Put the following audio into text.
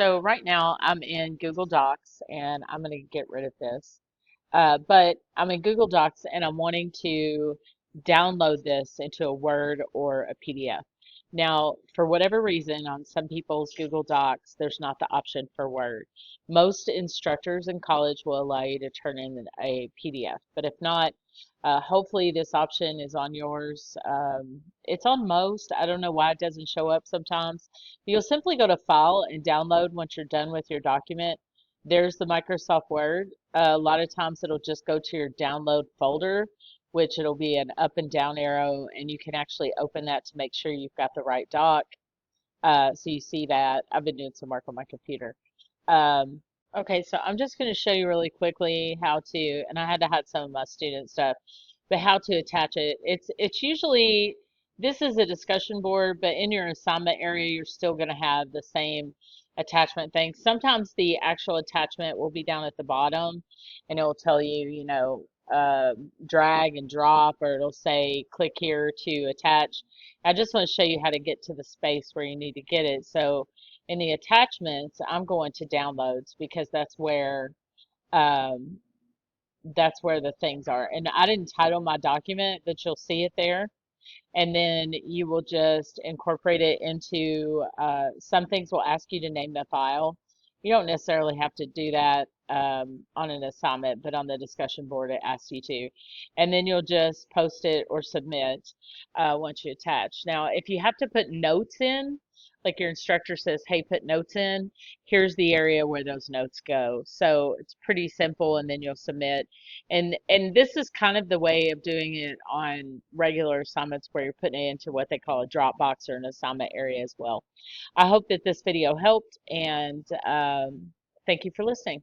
So right now I'm in Google Docs and I'm going to get rid of this. But I'm in Google Docs and I'm wanting to download this into a Word or a PDF. Now, for whatever reason, on some people's Google Docs, there's not the option for Word. Most instructors in college will allow you to turn in a PDF, but if not, hopefully this option is on yours. It's on most. I don't know why it doesn't show up sometimes. You'll simply go to File and Download once you're done with your document. There's the Microsoft Word. A lot of times it'll just go to your download folder, which it'll be an up and down arrow, and you can actually open that to make sure you've got the right doc. So you see that. I've been doing some work on my computer. Um, okay, so I'm just going to show you really quickly how to, and I had to hide some of my student stuff, but how to attach it. It's usually, this is a discussion board, but in your assignment area, you're still going to have the same attachment thing. Sometimes the actual attachment will be down at the bottom, and it will tell you, drag and drop, or it'll say click here to attach. I just want to show you how to get to the space where you need to get it. So in the attachments, I'm going to downloads because um, that's where the things are. And I didn't title my document, but you'll see it there. And then you will just incorporate it into some things will ask you to name the file. You don't necessarily have to do that on an assignment, but on the discussion board, it asks you to. And then you'll just post it or submit once you attach. Now, if you have to put notes in, like your instructor says, hey, put notes in, here's the area where those notes go. So it's pretty simple, and then you'll submit. And this is kind of the way of doing it on regular assignments where you're putting it into what they call a Dropbox or an assignment area as well. I hope that this video helped, and thank you for listening.